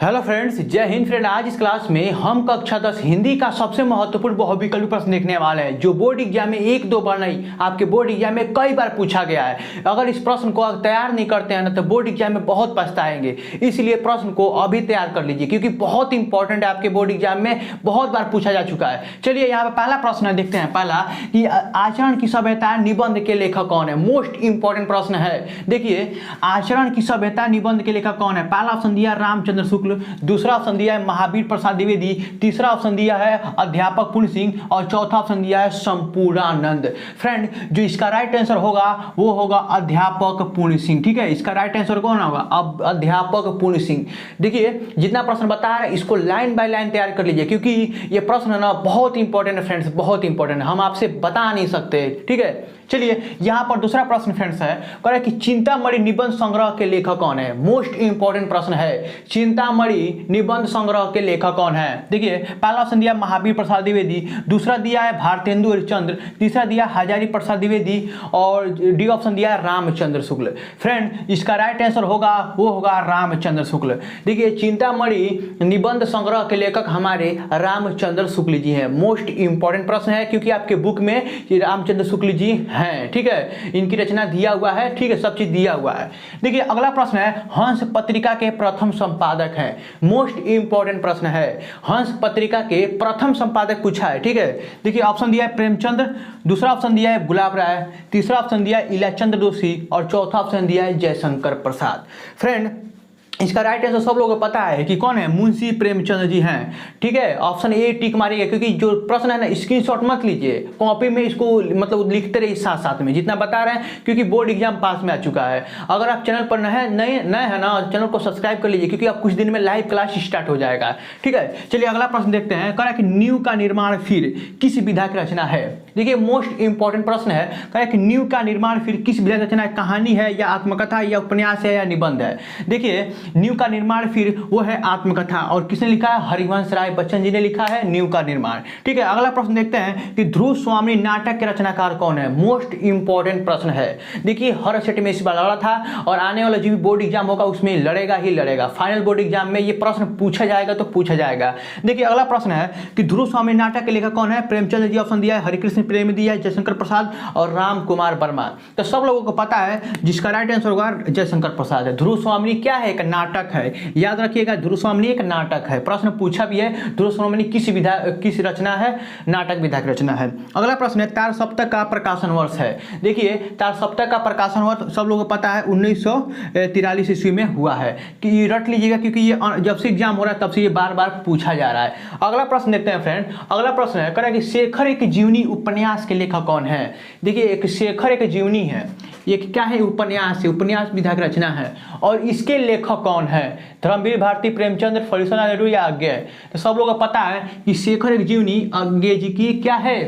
Hello friends, जय Hind friend. आज इस क्लास में हम कक्षा 10 हिंदी का सबसे महत्वपूर्ण बहुविकल्पी प्रश्न देखने वाले हैं जो बोर्ड एग्जाम में एक दो बार नहीं आपके बोर्ड एग्जाम में कई बार पूछा गया है। अगर इस प्रश्न को तैयार नहीं करते हैं ना तो बोर्ड एग्जाम में बहुत पछताएंगे। इसलिए प्रश्न को अभी तैयार कर लीजिए क्योंकि बहुत इंपॉर्टेंट है, आपके बोर्ड एग्जाम में बहुत बार पूछा जा चुका है। चलिए यहाँ पे पहला प्रश्न देखते हैं। पहला कि आचरण की सभ्यता निबंध के लेखक कौन है। मोस्ट इंपॉर्टेंट प्रश्न है। देखिए, आचरण की सभ्यता निबंध के लेखक कौन है। पहला ऑप्शन दिया रामचंद्र शुक्ल, दूसरा ऑप्शन दिया है महावीर प्रसाद द्विवेदी, तीसरा ऑप्शन दिया है अध्यापक पूर्ण सिंह और चौथा ऑप्शन दिया है संपूर्णानंद। फ्रेंड, जो इसका राइट आंसर होगा वो होगा अध्यापक पूर्ण सिंह। ठीक है, इसका राइट आंसर कौन होगा? अब अध्यापक पूर्ण सिंह। देखिए, जितना प्रश्न बता रहे हैं इसको लाइन बाय लाइन तैयार कर लीजिए क्योंकि ये प्रश्न ना बहुत इंपॉर्टेंट है फ्रेंड्स, बहुत इंपॉर्टेंट है, हम आपसे बता नहीं सकते। ठीक है, चलिए यहाँ पर दूसरा प्रश्न फ्रेंड्स है, कह रहा है कि चिंतामणि निबंध संग्रह के लेखक कौन है। मोस्ट इंपॉर्टेंट प्रश्न है, चिंतामणि निबंध संग्रह के लेखक कौन है। देखिए, पहला ऑप्शन दिया महावीर प्रसाद द्विवेदी, दूसरा दिया है भारतेंदु हरिश्चंद्र, तीसरा दिया हजारी प्रसाद द्विवेदी और डी ऑप्शन दिया है रामचंद्र शुक्ल। फ्रेंड, इसका राइट आंसर होगा वो होगा रामचंद्र शुक्ल। देखिए, चिंतामणि निबंध संग्रह के लेखक हमारे रामचंद्र शुक्ल जी हैं। मोस्ट इंपॉर्टेंट प्रश्न है क्योंकि आपके बुक में रामचंद्र शुक्ल जी हैं। ठीक है, इनकी रचना दिया हुआ है। ठीक है, सब चीज दिया हुआ है। देखिए, अगला प्रश्न है, हंस पत्रिका के प्रथम संपादक हैं। मोस्ट इंपॉर्टेंट प्रश्न है, हंस पत्रिका के प्रथम संपादक पूछा है। ठीक है, देखिए ऑप्शन दिया है प्रेमचंद्र, दूसरा ऑप्शन दिया है गुलाब राय, तीसरा ऑप्शन दिया है इलाचंद्र दोषी और चौथा ऑप्शन दिया है जयशंकर प्रसाद। फ्रेंड, इसका राइट आंसर सब लोगों को पता है कि कौन है, मुंशी प्रेमचंद्र जी हैं। ठीक है, ऑप्शन ए टिक मारिएगा क्योंकि जो प्रश्न है ना स्क्रीनशॉट मत लीजिए, कॉपी में इसको मतलब लिखते रहिए साथ साथ में जितना बता रहे हैं क्योंकि बोर्ड एग्जाम पास में आ चुका है। अगर आप चैनल पर नए है ना, चैनल को सब्सक्राइब कर लीजिए क्योंकि आप कुछ दिन में लाइव क्लास स्टार्ट हो जाएगा। ठीक है, चलिए अगला प्रश्न देखते हैं। कह रहा है कि न्यू का निर्माण फिर किस विधा की रचना है। देखिए, मोस्ट इंपॉर्टेंट प्रश्न है, कह रहा है कि न्यू का निर्माण फिर किस विधा की रचना है। कहानी है या आत्मकथा या उपन्यास है या निबंध है। देखिए, न्यू का निर्माण फिर वो है आत्मकथा और किसने लिखा है? हरिवंश राय बच्चन जी ने लिखा है न्यू का निर्माण। ठीक है, अगला प्रश्न देखते हैं कि ध्रुव स्वामी नाटक के रचनाकार कौन है। मोस्ट इंपॉर्टेंट प्रश्न है। देखिए, हर सेट में इस बार लड़ा था और आने वाला जो भी बोर्ड एग्जाम होगा उसमें लड़ेगा ही लड़ेगा। फाइनल बोर्ड एग्जाम में ये प्रश्न पूछा जाएगा तो पूछा जाएगा। देखिए, अगला प्रश्न है कि ध्रुव स्वामी नाटक के लेखक कौन है। प्रेमचंद्र जी ऑप्शन दिया है, हरिकृष्ण प्रेम दिया है, जयशंकर प्रसाद और राम कुमार वर्मा। तो सब लोगों को पता है जिसका राइट आंसर होगा जयशंकर प्रसाद है। ध्रुव स्वामी क्या है? एक नाटक है। याद रखिएगा, ध्रुव स्वामी एक नाटक है। प्रश्न पूछा भी है, ध्रुव स्वामी किस रचना है? नाटक विधा की रचना है। अगला प्रश्न है, तार सप्तक का प्रकाशन वर्ष है। देखिए, तार सप्तक का प्रकाशन वर्ष सब लोगों को पता है 1943 ईस्वी में हुआ है। कि रट लीजिएगा क्योंकि ये जब से एग्जाम हो रहा है तब से ये बार बार पूछा जा रहा है। अगला प्रश्न देखते हैं फ्रेंड। अगला प्रश्न है, कह रहा है कि शेखर एक जीवनी उपन्यास के लेखक कौन है। देखिए, एक शेखर एक जीवनी है, ये क्या है? उपन्यास है, उपन्यास विधा की रचना है और इसके लेखक कौन है? धर्मवीर भारती, प्रेमचंद्र, फरीसोना नेहरू या अज्ञे। तो सब लोगों को पता है कि शेखर एक जीवनी अज्ञे जी की क्या है?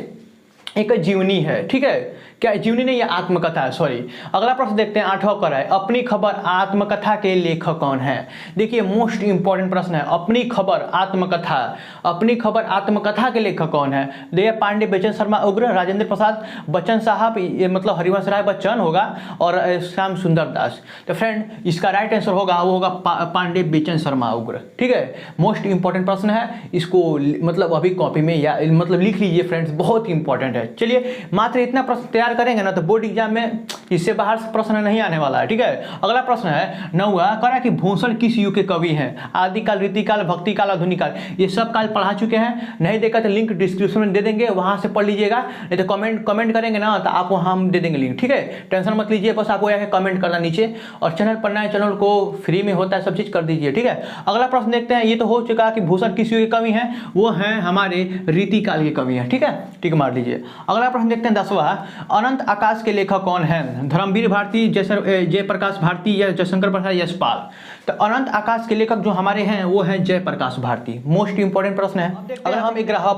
एक जीवनी है। ठीक है, क्या जीवनी नहीं, ये आत्मकथा है, सॉरी। अगला प्रश्न देखते हैं, 8वां कर है, अपनी खबर आत्मकथा के लेखक कौन है। देखिए, मोस्ट इंपॉर्टेंट प्रश्न है, अपनी खबर आत्मकथा, अपनी खबर आत्मकथा के लेखक कौन है। देखिए, पांडे, बेचन शर्मा उग्र, राजेंद्र प्रसाद बच्चन साहब, ये मतलब हरिवंश राय बच्चन होगा और श्याम सुंदर दास। तो फ्रेंड, इसका राइट आंसर होगा वो होगा पांडे बेचन शर्मा उग्र। ठीक है, मोस्ट इंपॉर्टेंट प्रश्न है, इसको मतलब अभी कॉपी में या मतलब लिख लीजिए फ्रेंड्स, बहुत इंपॉर्टेंट है। चलिए, मात्र इतना प्रश्न तैयार करेंगे ना तो बोर्ड एग्जाम में इससे बाहर से प्रश्न नहीं आने वाला है। ठीक है, अगला प्रश्न है 9वां, कह रहा है कि भूषण किस युग के कवि हैं। आदिकाल, रीतिकाल, भक्तिकाल, आधुनिक काल। ये सब काल पढ़ा चुके हैं। नहीं देखा तो लिंक डिस्क्रिप्शन में दे देंगे, वहां से पढ़ लीजिएगा। नहीं तो कमेंट करेंगे ना तो आपको हम दे देंगे लिंक। ठीक है, टेंशन मत लीजिए, बस आपको यहाँ कमेंट करना नीचे और चैनल पर नए चैनल को फ्री में होता है, सब चीज कर दीजिए। ठीक है, अगला प्रश्न देखते हैं। ये तो हो चुका कि भूषण किस युग के कवि हैं, वो हैं हमारे रीतिकाल के कवि हैं। ठीक है, टिक मार लीजिए। अगला प्रश्न देखते हैं 10वां, अनंत आकाश के लेखक कौन है। धर्मवीर भारती, जयप्रकाश भारती या जयशंकर प्रसाद, यशपाल। तो अनंत आकाश के लेखक जो हमारे हैं वो हैं जयप्रकाश भारती। मोस्ट इंपॉर्टेंट प्रश्न है। अगर हम 11वां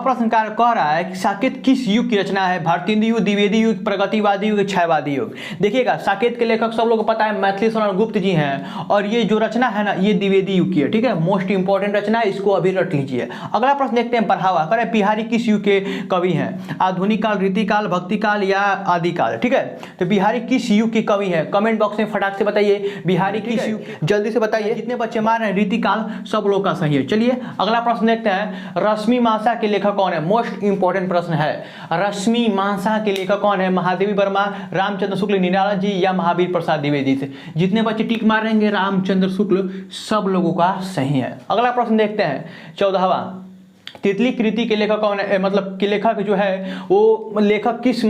प्रश्न कह रहा है कि साकेत किस युग की रचना है। भारतीय युग, द्विवेदी युग, प्रगतिवादी युग, छायावादी युग। देखिएगा, साकेत के लेखक सब लोगों को पता है मैथिली शरण गुप्त जी हैं और ये जो रचना है ना ये द्विवेदी युग की है। ठीक है, मोस्ट इंपॉर्टेंट रचना है, इसको अभी रट लीजिए। अगला प्रश्न देखते हैं 12वां, कह रहे हैं बिहारी किस युग के कवि हैं। आधुनिक काल, रीतिकाल, भक्तिकाल या आदिकाल। ठीक है, तो बिहारी किस युग के कवि हैं? कमेंट बॉक्स में फटाक से बताइए, बिहारी किस युग जल्दी से बताइए जितने बच्चे मार रहे हैं रीतिकाल सब लोग का सही है। चलिए अगला प्रश्न देखते हैं, रश्मिमांसा के लेखक कौन है? मोस्ट इंपॉर्टेंट प्रश्न है। रश्मिमांसा के लेखक कौन है? महादेवी वर्मा, रामचंद्र शुक्ल, निराला जी या महावीर प्रसाद द्विवेदी से। जितने बच्चे टिक मार रहेंगे रामचंद्र शुक्ल सब लोगों का सही है। अगला प्रश्न देखते हैं 14वां, तितली कृति के लेखक कौन है? मतलब कि लेखक जो है वो लेखक किस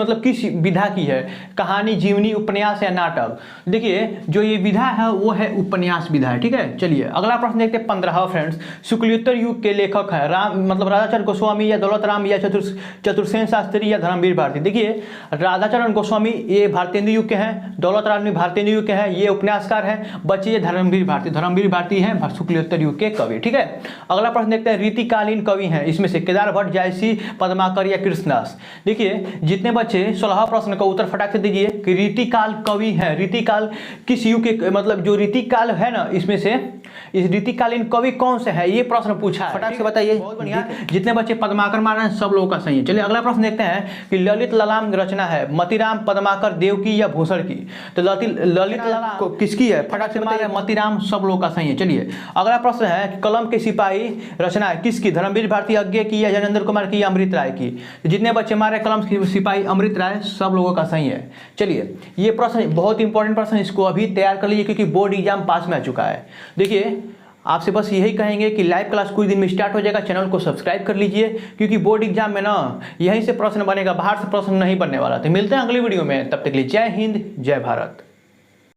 विधा की है? कहानी, जीवनी, उपन्यास या नाटक? देखिए जो ये विधा है वो है उपन्यास विधा है, ठीक है। चलिए अगला प्रश्न देखते हैं 15वां फ्रेंड्स, शुक्लोत्तर युग के लेखक है राधाचरण गोस्वामी या दौलत राम या चतुर्सेन शास्त्री या धर्मवीर भारती? देखिए राधाचरण गोस्वामी ये भारतेंदु युग के हैं, दौलत राम भी भारतेंदु युग के हैं, ये उपन्यासकार है। बच्चे धर्मवीर भारती हैं शुक्लोत्तर युग के कवि, ठीक है। अगला प्रश्न देखते हैं, रीतिकालीन कवि हैं इसमें से केदार भट्ट, जायसी, पद्माकर या कृष्णदास? देखिए जितने बच्चे 16वां प्रश्न का उत्तर फटाक से दीजिए कि रीतिकाल कवि है। रीतिकाल किस युग के, मतलब जो रीतिकाल है ना इसमें से इस रीतिकालीन कवि कौन से है ये प्रश्न पूछा है, फटाक से बताइए। बहुत बढ़िया, जितने बच्चे पद्माकर मार रहे हैं सब लोगों का सही है। चलिए अगला प्रश्न देखते हैं कि ललित ललाम रचना है मतीराम, पद्माकर, देवकी या भूषण की? तो ललित ललाम किसकी है? फटाक से बताइए। मतीराम सब लोगों का सही है। चलिए अगला प्रश्न है कि कलम के सिपाही रचना है किसकी? धर्मवीर भारती अज्ञे की या ज्ञानेंद्र कुमार की या अमृत राय की? जितने बच्चे मारे कलम के सिपाही अमृत राय सब लोगों का सही है। चलिए ये प्रश्न बहुत इंपॉर्टेंट प्रश्न, इसको अभी तैयार कर लीजिए क्योंकि बोर्ड एग्जाम पास में आ चुका है। देखिए आपसे बस यही कहेंगे कि लाइव क्लास कुछ दिन में स्टार्ट हो जाएगा, चैनल को सब्सक्राइब कर लीजिए क्योंकि बोर्ड एग्जाम में ना यहीं से प्रश्न बनेगा, बाहर से प्रश्न नहीं बनने वाला। तो मिलते हैं अगली वीडियो में, तब तक के लिए जय हिंद जय भारत।